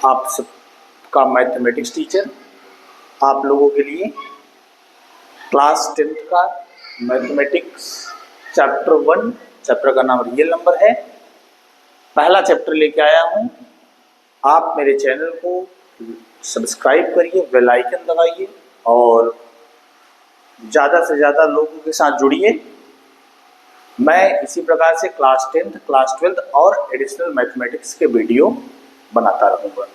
आप सबका mathematics teacher आप लोगों के लिए क्लास 10th का मैथमेटिक्स चैप्टर 1, चैप्टर का नाम रियल नंबर है, पहला चैप्टर लेके आया हूँ। आप मेरे चैनल को सब्सक्राइब करिए, बेल आइकन दबाइए और ज़्यादा से ज़्यादा लोगों के साथ जुड़िए। मैं इसी प्रकार से क्लास 10th, क्लास 12th और एडिशनल मैथमेटिक्स के वीडियो बनाता रहूँगा।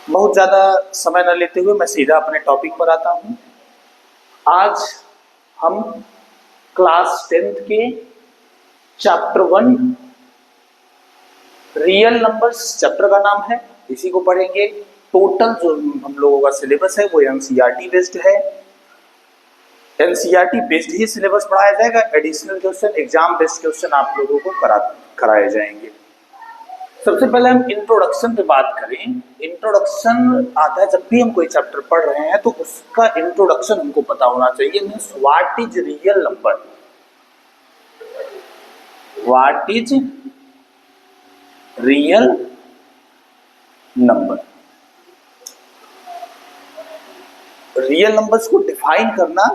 बहुत ज़्यादा समय न लेते हुए मैं सीधा अपने टॉपिक पर आता हूँ। आज हम क्लास 10th के चैप्टर 1 रियल नंबर्स चैप्टर का नाम है, इसी को पढ़ेंगे। टोटल जो हम लोगों का सिलेबस है वो एनसीईआरटी बेस्ड है। एनसीईआरटी बेस्ड ही सिलेबस पढ़ाया जाएगा। Additional question, exam based question आप लोगों को कराए जाएंगे। सबसे पहले हम इंट्रोडक्शन पे बात करें। इंट्रोडक्शन आता है जब भी हम कोई चैप्टर पढ़ रहे हैं तो उसका इंट्रोडक्शन हमको पता होना चाहिए। Means what is real number, what is real number. Real numbers को डिफाइन करना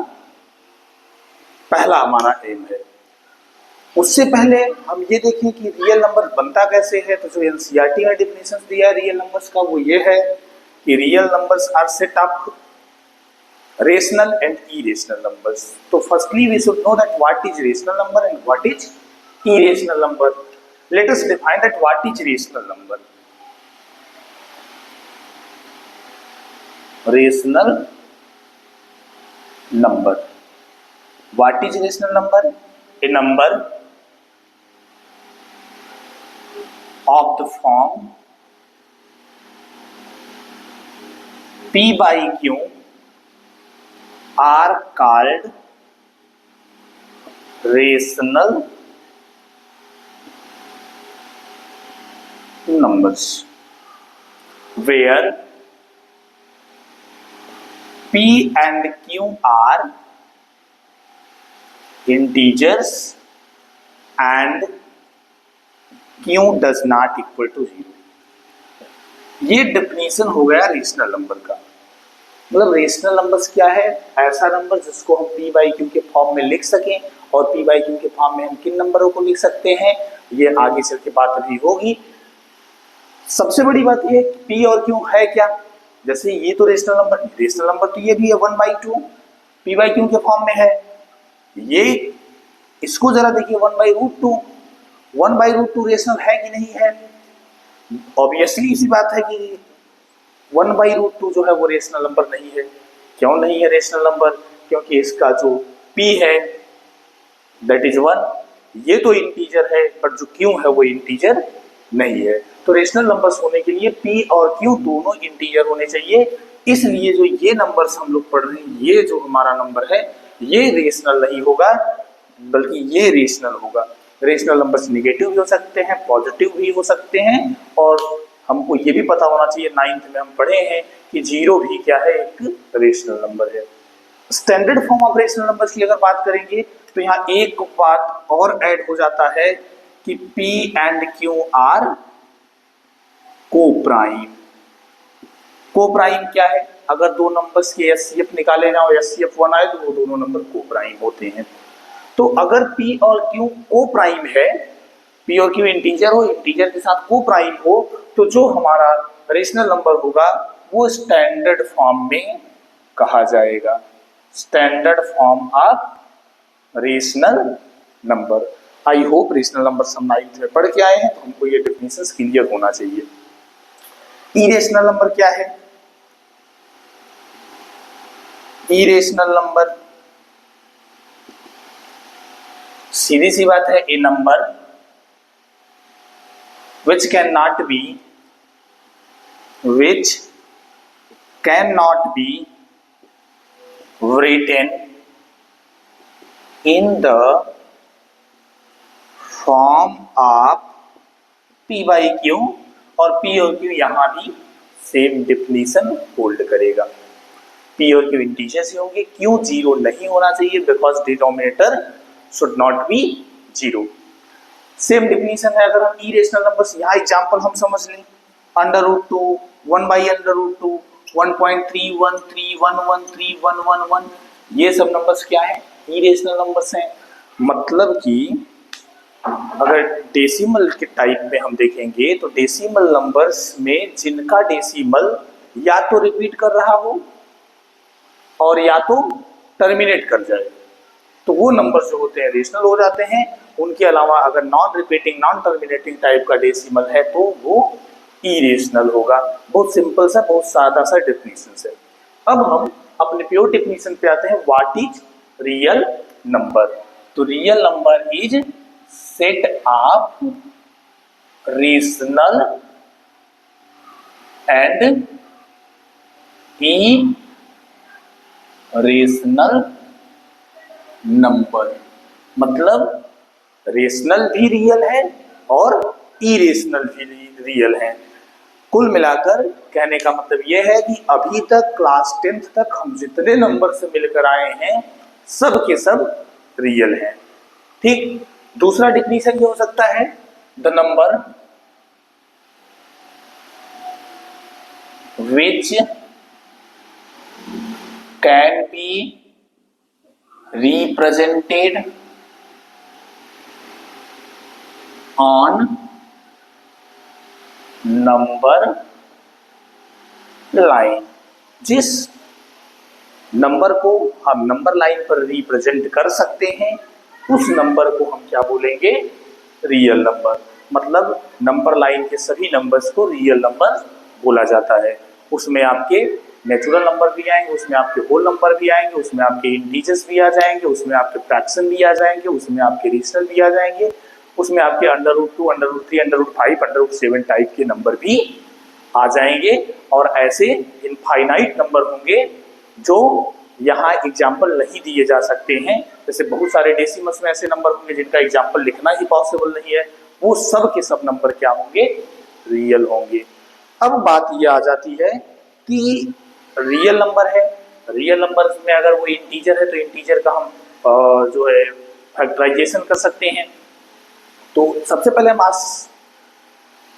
पहला हमारा एम है। उससे पहले हम ये देखें कि रियल नंबर बनता कैसे है। तो जो एनसीईआरटी में डेफिनेशन दिया है रियल नंबर्स का वो ये है कि real numbers are set of rational and irrational numbers. तो firstly we should know that what is rational number and what is irrational number. Let us define that what is rational number. Rational number. What is rational number? A number of the form P by Q are called rational numbers, where P and Q are integers and Q does not equal to 0। ये definition हो गया rational number का। मतलब rational numbers क्या है? ऐसा number जिसको हम P by Q के फॉर्म में लिख सकें। और P by Q के फॉर्म में हम किन नंबरों को लिख सकते हैं ये आगे चल के बात अभी होगी। सबसे बड़ी बात यह है कि P और Q है क्या। जैसे ये तो रेशनल नंबर तो ये भी है 1/2 P by Q के फॉर्म में है। ये इसको जरा देखिए 1/√2, 1/√2 रेशनल है कि नहीं है। ऑब्वियसली इसी बात है कि 1/√2 जो है वो रेशनल नंबर नहीं है। क्यों नहीं है रेशनल नंबर? क्योंकि इसका जो P है दैट इज 1, ये तो इंटीजर है पर जो Q है वो इंटीजर नहीं है। तो रेशनल नंबर्स होने के लिए P और Q दोनों इंटीजर होने चाहिए। इसलिए जो ये नंबर्स हम लोग पढ़ रहे हैं, ये जो हमारा नंबर है ये रेशनल नहीं होगा बल्कि ये रेशनल होगा। रेशनल नंबर्स नेगेटिव भी हो सकते हैं, पॉजिटिव भी हो सकते हैं। और हमको ये भी पता होना चाहिए, 9th में हम पढ़े हैं कि 0 भी क्या है, एक रेशनल नंबर है। Standard form of rational numbers की अगर बात करेंगे तो यहाँ एक बात और ऐड हो जाता है कि P and Q are coprime. Coprime क्या है? अगर दो नंबर्स के एचसीएफ निकाले जाओ, एचसीएफ 1 आए तो वो दोनों नंबर कोप्राइम होते हैं। तो अगर P और Q कोप्राइम है, P और Q इंटीजर हो, इंटीजर के साथ कोप्राइम हो, तो जो हमारा रेशनल नंबर होगा वो स्टैंडर्ड फॉर्म में कहा जाएगा। Standard form of rational number. I hope rational number हम 9th में पढ़ के आए हैं तो हमको ये डेफिनेशंस क्लियर होना चाहिए। इरेशनल नंबर क्या है? इरेशनल नंबर सीधी सी बात है, a number which can not be written in the form of P by Q। और P और Q यहाँ भी सेम डेफिनेशन होल्ड करेगा। P और Q इंटीजर्स ही होंगे। Q 0 नहीं होना चाहिए because denominator should not be 0। Same definition है। अगर हम इरेशनल नंबर्स, यहाँ एग्जांपल हम समझ लें √2, 1/√2, 1.31311311 ये सब नंबर्स क्या है? इरेशनल नंबर्स हैं। मतलब कि अगर डेसिमल के टाइप में हम देखेंगे तो डेसिमल नंबर्स में जिनका डेसिमल या तो रिपीट कर रहा हो और या तो टर्मिनेट कर जाए तो वो नंबर्स जो होते हैं रेशनल हो जाते हैं। उनके अलावा अगर non repeating non terminating type का डेसिमल है तो वो इरेशनल होगा। बहुत सिंपल सा, बहुत सादा सा डेफिनेशन है। अब हम अपने प्योर डेफिनेशन पे आते हैं। What is real number? तो real number is set of rational and irrational number. मतलब रेशनल भी रियल है और इरेशनल भी रियल है। कुल मिलाकर कहने का मतलब यह है कि अभी तक क्लास 10th तक हम जितने नंबर से मिलकर आए हैं सब के सब रियल हैं। ठीक। दूसरा डिफिनीशन ये हो सकता है the number which can be represented on number line। जिस नंबर को हम नंबर लाइन पर रिप्रेजेंट कर सकते हैं उस नंबर को हम क्या बोलेंगे? Real number. मतलब नंबर लाइन के सभी नंबर्स को रियल नंबर बोला जाता है। उसमें आपके नेचुरल नंबर भी आएंगे, उसमें आपके होल नंबर भी आएंगे, उसमें आपके इंटीजर्स भी आ जाएंगे, उसमें आपके फ्रैक्शन भी आ जाएंगे, उसमें आपके रेशनल भी आ जाएंगे, उसमें आपके √2, √3, √5, √7 टाइप के नंबर भी आ जाएंगे। और ऐसे इनफाइनाइट नंबर होंगे जो यहाँ एग्जाम्पल नहीं दिए जा सकते हैं। जैसे बहुत सारे डेसिमल्स में ऐसे नंबर होंगे जिनका एग्जाम्पल लिखना ही पॉसिबल नहीं है। वो सब के सब नंबर क्या होंगे? रियल होंगे। अब बात ये आ जाती है कि रियल नंबर है, रियल नंबर में अगर वो इंटीजर है तो इंटीजर का हम जो है फैक्टराइजेशन कर सकते हैं। तो सबसे पहले हम आज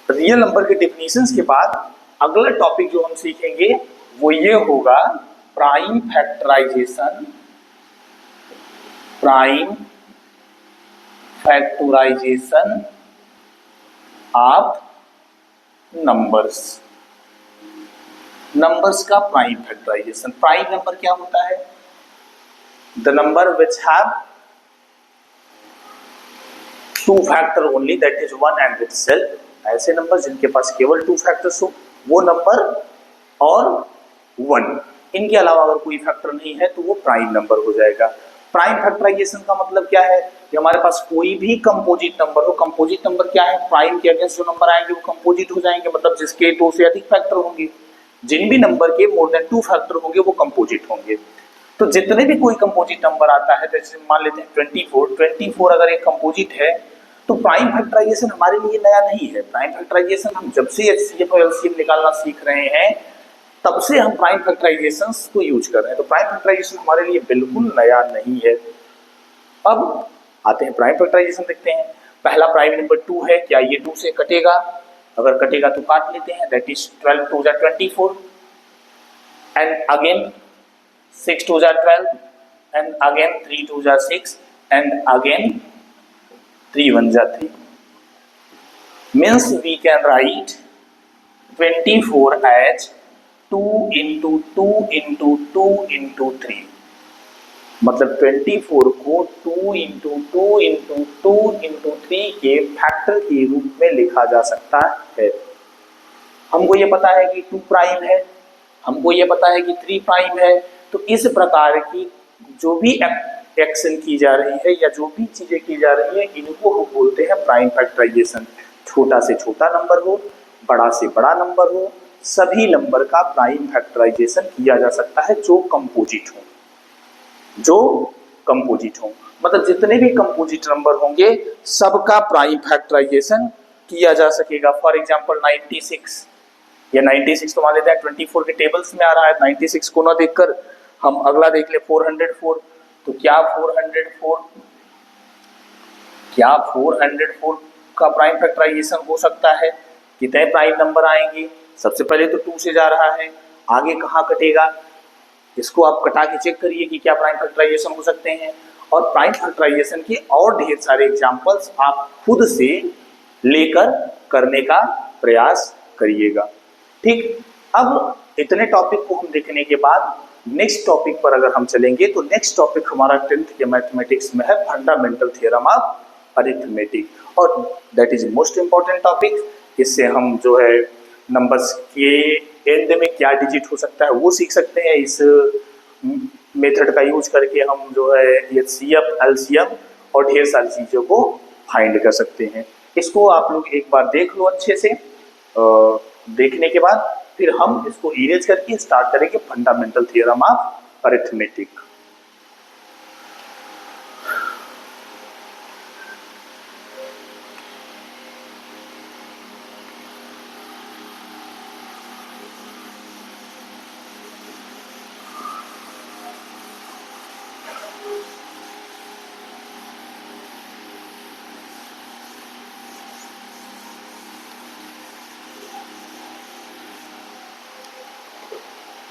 रियल नंबर के डेफिनेशंस के बाद अगला टॉपिक जो हम सीखेंगे वो ये होगा prime factorisation. Prime factorisation of numbers. Numbers का प्राइम फैक्टराइजेशन। प्राइम नंबर क्या होता है? The number which have two factor only that is 1 and itself. ऐसे नंबर जिनके पास केवल 2 फैक्टर्स हो वो नंबर और 1, इनके अलावा अगर कोई फैक्टर नहीं है तो वो प्राइम नंबर हो जाएगा। प्राइम फैक्टराइजेशन का मतलब क्या है कि हमारे पास कोई भी कंपोजिट नंबर हो। कंपोजिट नंबर क्या है? प्राइम के अगेंस्ट जो नंबर आएंगे वो कंपोजिट हो जाएंगे, मतलब जिसके 2 से अधिक फैक्टर होंगे। जिन भी नंबर के मोर देन 2 फैक्टर होंगे वो कंपोजिट होंगे। तो जितने भी कोई कंपोजिट नंबर आता है, जैसे मान लेते हैं 24 अगर एक कंपोजिट है तो प्राइम फैक्टराइजेशन हमारे लिए नया नहीं है। प्राइम फैक्टराइजेशन हम जब से HCF और LCM निकालना सीख रहे हैं तब से हम प्राइम फैक्टराइजेशन को यूज कर रहे हैं। तो प्राइम फैक्टराइजेशन हमारे लिए बिल्कुल नया नहीं है। अब आते हैं प्राइम फैक्टराइजेशन देखते हैं। पहला प्राइम नंबर 2 है, क्या ये 2 से कटेगा? अगर कटेगा तो काट लेते हैं, दैट इज 12 2 जा 24 एंड अगेन 6 2 जा 12 एंड अगेन 3 2 जा 6 एंड अगेन 3 1 जा 3 means we can write 24 as 2 into 2 into 2 into 3। मतलब 24 को 2 into 2 into 2 into 3 के फैक्टर के रूप में लिखा जा सकता है। हमको ये पता है कि 2 प्राइम है, हमको ये पता है कि 3 प्राइम है। तो इस प्रकार की जो भी एक्शन की जा रही है या जो भी चीजें की जा रही है इनको हम बोलते हैं प्राइम फैक्टराइजेशन। छोटा से छोटा नंबर हो, बड़ा से बड़ा नंबर हो, सभी नंबर का प्राइम फैक्टराइजेशन किया जा सकता है जो कंपोजिट हो। जो कंपोजिट हो मतलब जितने भी कंपोजिट नंबर होंगे सबका प्राइम फैक्टराइजेशन किया जा सकेगा। फॉर एग्जांपल 96 या 96 तो मान लेते हैं 24 के टेबल्स में आ रहा है। 96 को ना देखकर हम अगला देख ले 404। तो क्या 404 का प्राइम फैक्टराइजेशन हो सकता है? कितने प्राइम नंबर आएंगे? सबसे पहले तो 2 से जा रहा है, आगे कहाँ कटेगा? इसको आप कटा के चेक करिए कि क्या प्राइम फैक्टराइजेशन हो सकते हैं। और प्राइम फैक्टराइजेशन के और ढेर सारे एग्जाम्पल्स आप खुद से लेकर करने का प्रयास करिएगा। ठीक, अब इतने टॉपिक को हम देखने के बाद नेक्स्ट टॉपिक पर अगर हम चलेंगे तो नेक्स्ट टॉपिक हमारा 10th के मैथमेटिक्स में है फंडामेंटल थ्योरम ऑफ अरिथमेटिक, और that is most important topic. इससे हम जो है नंबर्स के एंड में क्या डिजिट हो सकता है वो सीख सकते हैं। इस मेथड का यूज करके हम जो है एचसीएफ, एलसीएम और ढेर सारी चीज़ों को फाइंड कर सकते हैं। इसको आप लोग एक बार देख लो अच्छे से। देखने के बाद फिर हम इसको इरेज करके स्टार्ट करेंगे फंडामेंटल थ्योरम ऑफ अरिथमेटिक।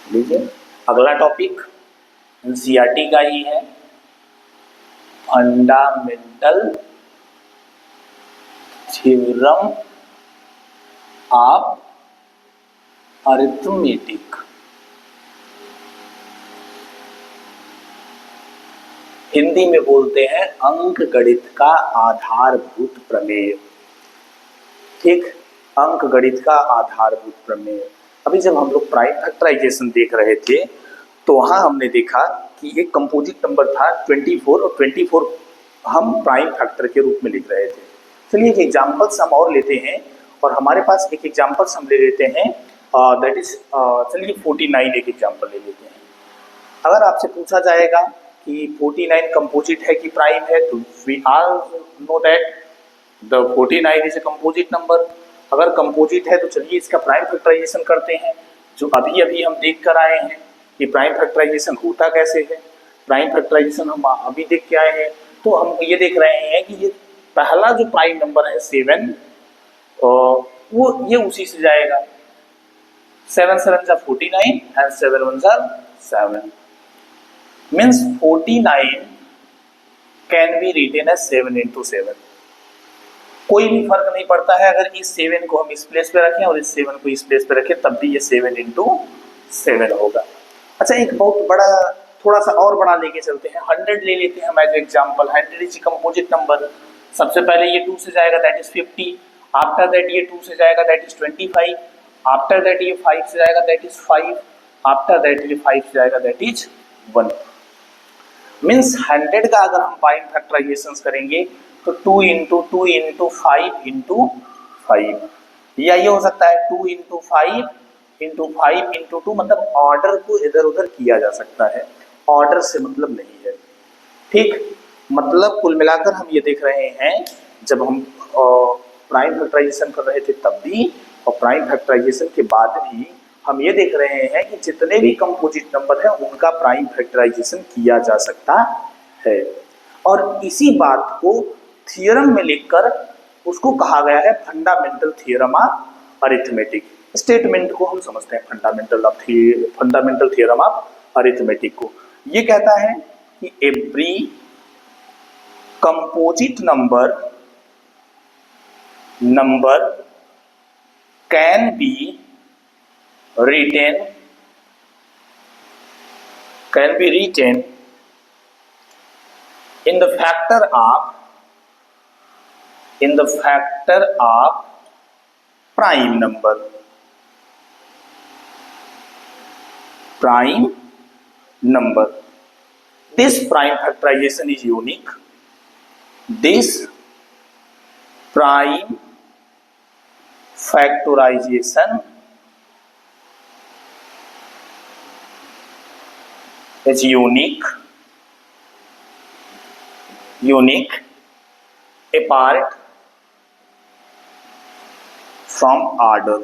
लीजिए, अगला टॉपिक एनसीईआरटी का ही है, fundamental theorem of arithmetic. Hindi में बोलते हैं अंक गणित का आधारभूत प्रमेय। ठीक, अंक गणित का आधारभूत प्रमेय। अभी जब हम लोग प्राइम फैक्टराइजेशन देख रहे थे तो वहां हमने देखा कि एक कंपोजिट नंबर था 24 और 24 हम प्राइम फैक्टर के रूप में लिख रहे थे। चलिए एक एग्जांपल्स हम और लेते हैं, और हमारे पास एक एग्जांपल्स हम ले लेते हैं, दैट इज चलिए 49 एक एग्जांपल ले लेते हैं। अगर आपसे पूछा जाएगा कि 49 कंपोजिट है कि प्राइम है, तो we all know that the 49 is a composite number. अगर कंपोजिट है तो चलिए इसका प्राइम फैक्टराइजेशन करते हैं, जो अभी अभी हम देख कर आए हैं कि प्राइम फैक्टराइजेशन होता कैसे है। प्राइम फैक्टराइजेशन हम अभी देख के आए हैं, तो हम ये देख रहे हैं कि ये पहला जो प्राइम नंबर है 7, वो ये उसी से जाएगा। 7 7 जा 49 एंड 7 1 जा 7 means 49 can be written as 7 into 7। कोई भी फर्क नहीं पड़ता है अगर इस 7 को हम इस प्लेस पे रखें और इस 7 को इस प्लेस पे रखें, तब भी ये 7 into 7 होगा। अच्छा, एक बहुत बड़ा, थोड़ा सा और बड़ा लेके चलते हैं, 100 ले लेते हैं as example. 100 is composite number. सबसे पहले ये 2 से जाएगा, दैट इज 50। आफ्टर दैट ये 2 से जाएगा, दैट इज 25। आफ्टर दैट ये 5 से जाएगा, दैट इज 5। आफ्टर दैट ये 5 से जाएगा, दैट इज 1। मीन्स 100 का अगर हम प्राइम फैक्टराइजेशन करेंगे तो 2 into 2 into 5 into 5, या ये हो सकता है 2 into 5 into 5 into 2, मतलब ऑर्डर को इधर उधर किया जा सकता है, ऑर्डर से मतलब नहीं है। ठीक, मतलब कुल मिलाकर हम ये देख रहे हैं जब हम प्राइम फैक्टराइजेशन कर रहे थे तब भी, और प्राइम फैक्टराइजेशन के बाद भी हम ये देख रहे हैं कि जितने भी कंपोजिट नंबर हैं उनका प्राइम फैक्टराइजेशन किया जा सकता है। और इसी बात को थ्योरम में लिखकर उसको कहा गया है fundamental theorem of arithmetic. Statement को हम समझते हैं फंडामेंटल थ्योरम ऑफ अरिथमेटिक को। ये कहता है कि every composite number can be written in the factor of prime number. This prime factorization is unique. This prime factorization is unique apart from order।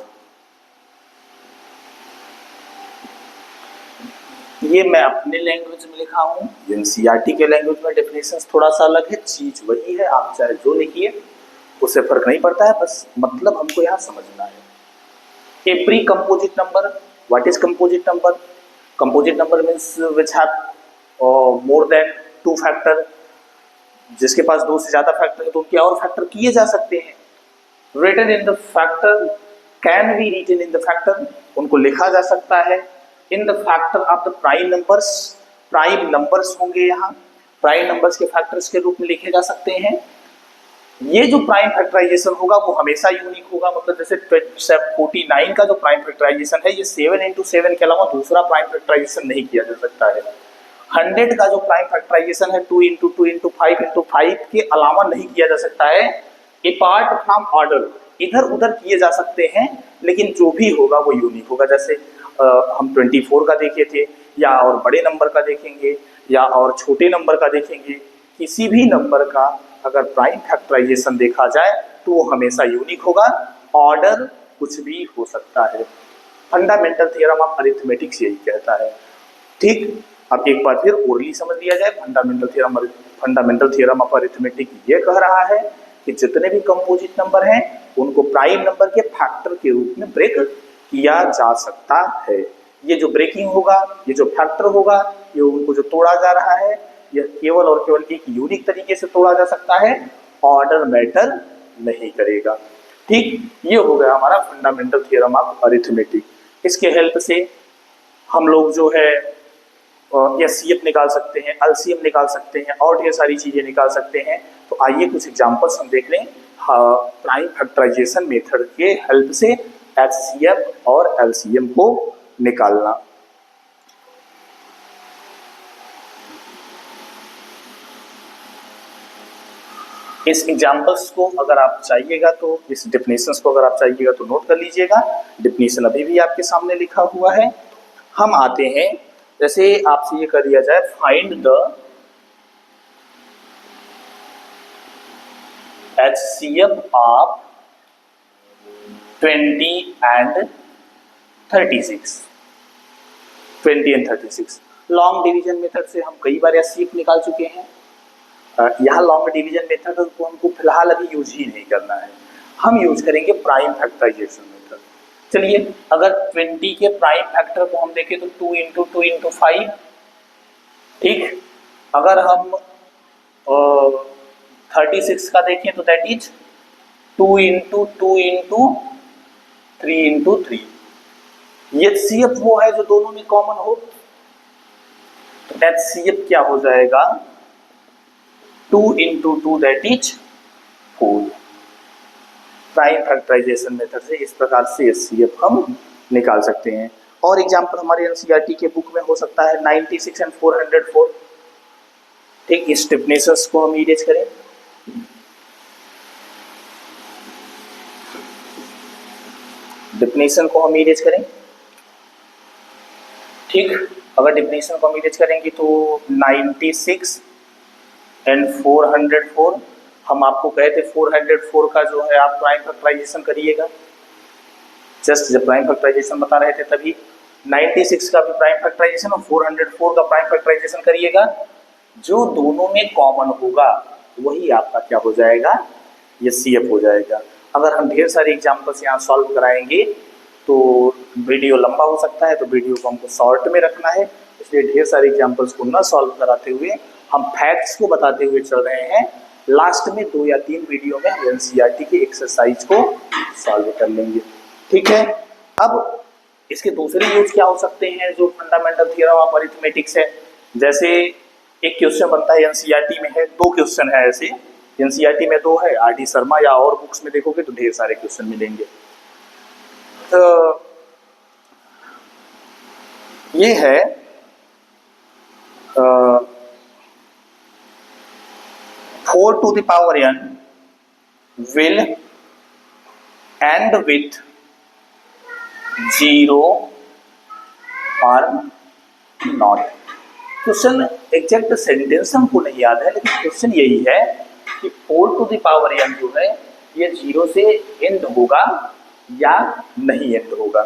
ये मैं अपने लैंग्वेज में लिखा हूँ, एनसीईआरटी के लैंग्वेज में डेफिनेशन थोड़ा सा अलग है, चीज वही है, आप चाहे जो लिखिए। उससे फर्क नहीं पड़ता है, बस मतलब हमको यहाँ समझना है। A pre-composite number, what is composite number? Composite number means which have more than 2 factor, जिसके पास 2 से ज्यादा फैक्टर है तो उनके और फैक्टर किए जा सकते हैं। Written in the factor, can be written in the factor, उनको लिखा जा सकता है। In the factor of the prime numbers, prime numbers होंगे यहाँ, प्राइम नंबर्स के फैक्टर्स के रूप में लिखे जा सकते हैं। ये जो प्राइम फैक्टराइजेशन होगा वो हमेशा यूनिक होगा, मतलब जैसे 49 का जो प्राइम फैक्टराइजेशन है ये 7 into 7 के अलावा दूसरा प्राइम फैक्टराइजेशन नहीं किया जा सकता है। 100 का जो प्राइम फैक्टराइजेशन है 2 into 2 into 5 into 5 के अलावा नहीं किया जा सकता है। अपार्ट फ्रॉम ऑर्डर, इधर उधर किए जा सकते हैं लेकिन जो भी होगा वो यूनिक होगा। जैसे हम 24 का देखे थे, या और बड़े नंबर का देखेंगे या और छोटे नंबर का देखेंगे, किसी भी नंबर का अगर प्राइम फैक्टराइजेशन देखा जाए तो वो हमेशा यूनिक होगा, ऑर्डर कुछ भी हो सकता है। फंडामेंटल थ्योरम ऑफ अरिथमेटिक्स यही कहता है। ठीक, अब एक बार फिर ओरली समझ लिया जाए। फंडामेंटल थ्योरम ऑफ अरिथमेटिक ये कह रहा है कि जितने भी कंपोजिट नंबर हैं उनको प्राइम नंबर के फैक्टर के रूप में ब्रेक किया जा सकता है। ये जो ब्रेकिंग होगा, ये जो फैक्टर होगा, ये उनको जो तोड़ा जा रहा है यह केवल और केवल एक यूनिक तरीके से तोड़ा जा सकता है, ऑर्डर मैटर नहीं करेगा। ठीक, ये हो गया हमारा फंडामेंटल थ्योरम ऑफ अरिथमेटिक। इसके हेल्प से हम लोग जो है एचसीएफ निकाल सकते हैं, एलसीएम निकाल सकते हैं और ढेर सारी चीजें निकाल सकते हैं। तो आइए कुछ एग्जांपल्स हम देख लें प्राइम फैक्टराइजेशन मेथड के हेल्प से एचसीएफ और एलसीएम को निकालना। इस एग्जांपल्स को अगर आप चाहिएगा तो, इस डेफिनेशंस को अगर आप चाहिएगा तो नोट कर लीजिएगा। डेफिनेशन अभी भी आपके सामने लिखा हुआ है। हम आते हैं, जैसे आपसे ये कर दिया जाए, find the HCF of 20 and 36, 20 and 36। Long division method से हम कई बार HCF निकाल चुके हैं। यहाँ लॉन्ग डिवीजन मेथड को हमको फिलहाल अभी यूज ही नहीं करना है, हम यूज करेंगे प्राइम फैक्टराइजेशन मेथड। चलिए, अगर 20 के प्राइम फैक्टर को हम देखें तो 2 into 2 into 5। ठीक, अगर हम 36 का देखें तो that is 2 into 2 into 3 into 3। HCF वो है जो दोनों में कॉमन हो, तो HCF क्या हो जाएगा, 2 into 2 that is 4। Prime factorisation method से इस प्रकार से HCF हम निकाल सकते हैं। और एग्जांपल हमारे एनसीईआरटी के बुक में हो सकता है 96 and 404। ठीक, इस डेफिनेशंस को हम इरेज करें। डेफिनेशन को हम इरेज करें। ठीक, अगर डेफिनेशन को हम इरेज करेंगे तो 96 and 404, हम आपको कहे थे 404 का जो है आप प्राइम फैक्टराइजेशन करिएगा। जस्ट जब प्राइम फैक्टराइजेशन बता रहे थे तभी 96 का भी प्राइम फैक्टराइजेशन और 404 का प्राइम फैक्टराइजेशन करिएगा। जो दोनों में कॉमन होगा वही आपका क्या हो जाएगा, HCF हो जाएगा। अगर हम ढेर सारे एग्जाम्पल्स यहाँ सॉल्व कराएंगे तो वीडियो लंबा हो सकता है, तो वीडियो को हमको शॉर्ट में रखना है, इसलिए ढेर सारे एग्जाम्पल्स को न सॉल्व कराते हुए हम फैक्ट्स को बताते हुए चल रहे हैं। लास्ट में 2 या 3 वीडियो में हम एनसीईआरटी के एक्सरसाइज को सॉल्व कर लेंगे। ठीक है, अब इसके दूसरे यूज क्या हो सकते हैं जो फंडामेंटल थ्योरम ऑफ अरिथमेटिक्स है। जैसे एक क्वेश्चन बनता है एनसीईआरटी में है, 2 क्वेश्चन है ऐसे, एनसीईआरटी में 2 है, आरडी शर्मा या और बुक्स में देखोगे तो ढेर सारे क्वेश्चन मिलेंगे। तो ये है 4 to the power n will end with 0 or not। Question exact sentence हमको नहीं याद है, लेकिन क्वेश्चन यही है कि 4 to the power n जो है ये 0 से एंड होगा या नहीं एंड होगा।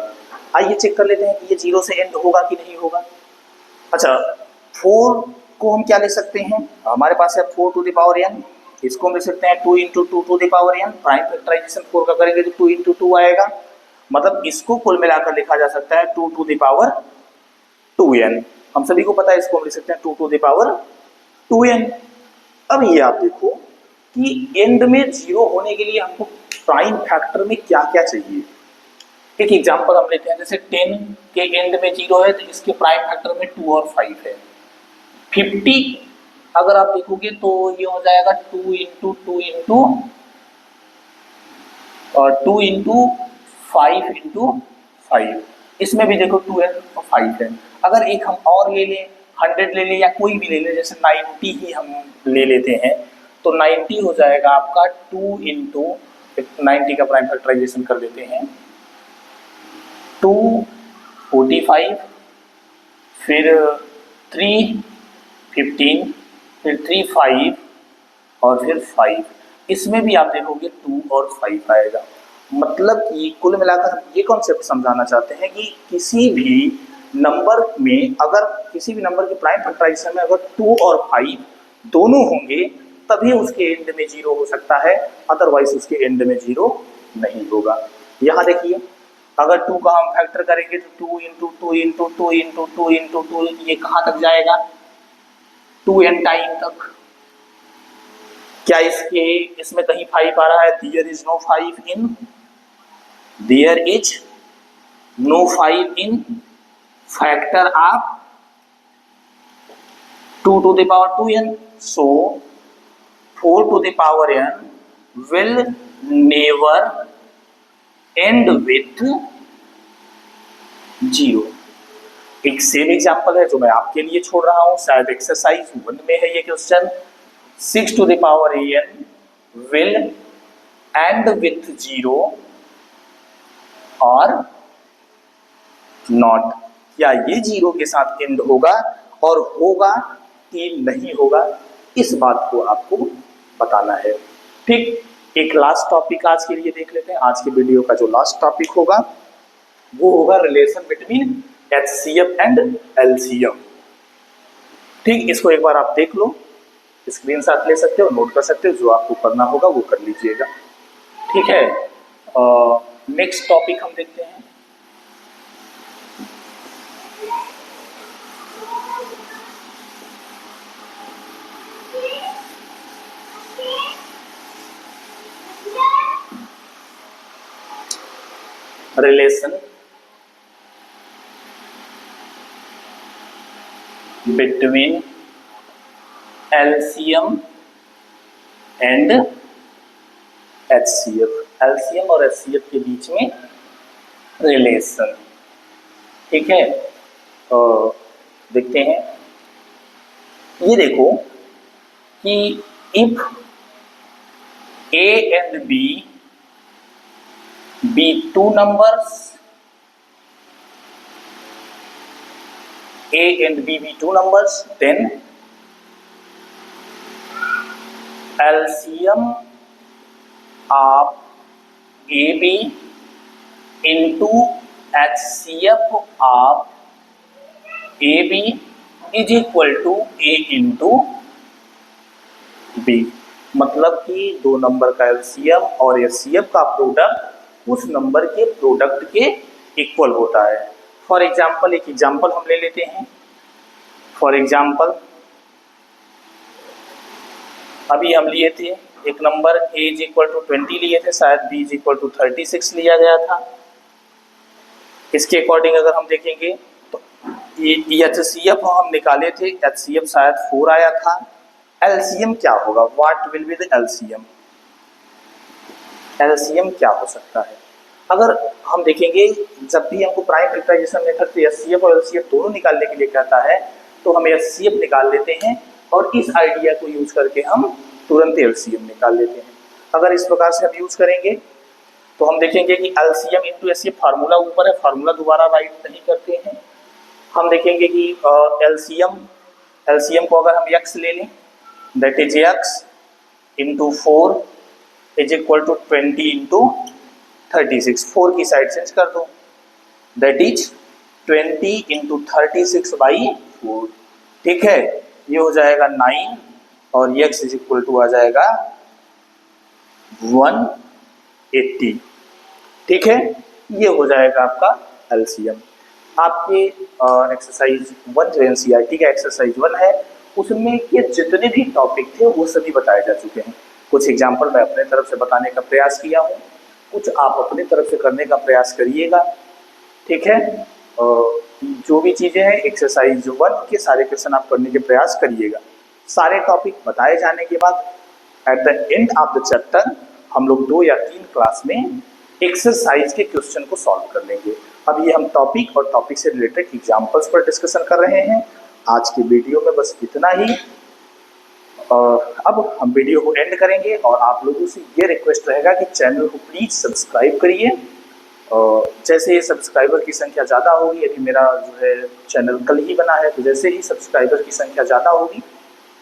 आइए चेक कर लेते हैं कि ये 0 से एंड होगा कि नहीं होगा। अच्छा, 4 को हम क्या ले सकते हैं, हमारे पास है 4 to the power n, इसको हम लिख सकते हैं 2 into two to the power n, prime factorisation 4 का करेंगे तो 2 इंटू टू आएगा, मतलब इसको कुल मिलाकर लिखा जा सकता है 2 टू द पावर 2n। हम सभी को पता है इसको हम लिख सकते हैं 2 टू द पावर 2n। अब ये आप देखो कि एंड में जीरो होने के लिए हमको प्राइम फैक्टर में क्या क्या चाहिए। एक एग्जांपल हम लेते हैं, जैसे 10 के एंड में जीरो है तो इसके प्राइम फैक्टर में 2 और 5 है। 50 अगर आप देखोगे तो ये हो जाएगा 2 इंटू टू इंटू और 2 इंटू 5 इंटू 5, इसमें भी देखो 2 है और 5 है। अगर एक हम और ले लें, 100 ले लें या कोई भी ले लें, जैसे 90 ही हम ले लेते हैं तो 90 हो जाएगा आपका 2 इंटू 90 का प्राइम फैक्टराइजेशन कर लेते हैं 2 45, फिर 3 15, फिर 3 5 और फिर 5, इसमें भी आप देखोगे 2 और 5 आएगा। मतलब कि कुल मिलाकर हम ये कॉन्सेप्ट समझाना चाहते हैं कि किसी भी नंबर में, अगर किसी भी नंबर के प्राइम फैक्टराइजेशन में अगर 2 और 5 दोनों होंगे तभी उसके एंड में जीरो हो सकता है, अदरवाइज उसके एंड में जीरो नहीं होगा। यहाँ देखिए अगर 2 का हम फैक्टर करेंगे तो 2 into two into two into two into two, ये कहाँ तक जाएगा 2n टाइम तक। क्या इसमें कहीं 5 आ रहा है? There is no 5 in, there is no 5 in factor of 2 to the power 2n, so 4 to the power n will never end with 0। एक सेम एग्जांपल है जो मैं आपके लिए छोड़ रहा हूं, शायद एक्सरसाइज 1 में है ये question. 6 to the power n will end with 0 और नॉट। क्या ये 0 के साथ एंड होगा और होगा कि नहीं होगा, इस बात को आपको बताना है। ठीक, एक लास्ट टॉपिक आज के लिए देख लेते हैं। आज की वीडियो का जो लास्ट टॉपिक होगा वो होगा relation between HCF and LCM। ठीक, इसको एक बार आप देख लो, स्क्रीनशॉट ले सकते हो, नोट कर सकते हो, जो आपको करना होगा वो कर लीजिएगा। ठीक है, नेक्स्ट टॉपिक हम देखते हैं। Relation between LCM and HCF, LCM और HCF के बीच में रिलेशन। ठीक है, देखते हैं। ये देखो कि if A and B be two numbers, A and B be two numbers, then LCM of AB into HCF of AB is equal to A into B। मतलब कि दो नंबर का LCM और HCF का प्रोडक्ट उस number के product के equal होता है। फॉर एग्जाम्पल, एक एग्जाम्पल हम ले लेते हैं। फॉर एग्जाम्पल अभी हम लिए थे एक नंबर A इज इक्वल टू 20 लिए थे, शायद B इज इक्वल टू 36 लिया गया था। इसके अकॉर्डिंग अगर हम देखेंगे तो ये HCF हम निकाले थे, HCF शायद 4 आया था। LCM क्या होगा? What will be the LCM? LCM क्या हो सकता है? अगर हम देखेंगे जब भी हमको प्राइम फैक्टराइजेशन मेथड से HCF और LCF दोनों निकालने के लिए कहता है तो हम HCF निकाल लेते हैं और इस आइडिया को यूज करके हम तुरंत LCM निकाल लेते हैं। अगर इस प्रकार से हम यूज करेंगे तो हम देखेंगे कि LCM इंटू HCF फार्मूला ऊपर है, फार्मूला दोबारा राइट नहीं करते हैं। हम देखेंगे कि LCM को अगर हम x ले लें, that is x into 4 is equal to 20 into 36। 4 की साइड चेंज कर दो, दैट इज 20 इंटू 36 बाई 4। ठीक है, ये हो जाएगा 9 और x इज इक्वल टू आ जाएगा 180। ठीक है, ये हो जाएगा आपका एलसीएम। आपके एक्सरसाइज 1 जो एनसीईआरटी का एक्सरसाइज 1 है उसमें ये जितने भी टॉपिक थे वो सभी बताए जा चुके हैं। कुछ एग्जाम्पल मैं अपने तरफ से बताने का प्रयास किया हूँ, कुछ आप अपनी तरफ से करने का प्रयास करिएगा। ठीक है, जो भी चीज़ें हैं एक्सरसाइज 1 के सारे क्वेश्चन आप करने के प्रयास करिएगा। सारे टॉपिक बताए जाने के बाद at the end of the chapter हम लोग 2 या 3 क्लास में एक्सरसाइज के क्वेश्चन को सॉल्व कर लेंगे। अब ये हम टॉपिक और टॉपिक से रिलेटेड एग्जाम्पल्स पर डिस्कशन कर रहे हैं। आज की वीडियो में बस इतना ही। अब हम वीडियो को एंड करेंगे और आप लोगों से ये रिक्वेस्ट रहेगा कि चैनल को प्लीज़ सब्सक्राइब करिए। जैसे ही सब्सक्राइबर की संख्या ज़्यादा होगी, यदि मेरा जो है चैनल कल ही बना है, तो जैसे ही सब्सक्राइबर की संख्या ज़्यादा होगी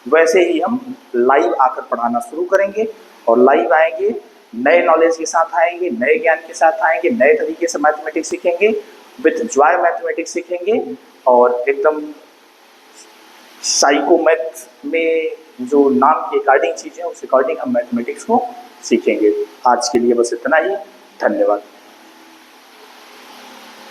वैसे ही हम लाइव आकर पढ़ाना शुरू करेंगे। और लाइव आएंगे, नए नॉलेज के साथ आएंगे, नए ज्ञान के साथ आएंगे, नए तरीके से मैथमेटिक्स सीखेंगे, विथ जॉय मैथमेटिक्स सीखेंगे। और एकदम साइकोमैथ में जो नाम के अकॉर्डिंग चीज़ें उस अकॉर्डिंग हम मैथमेटिक्स को सीखेंगे। आज के लिए बस इतना ही, धन्यवाद।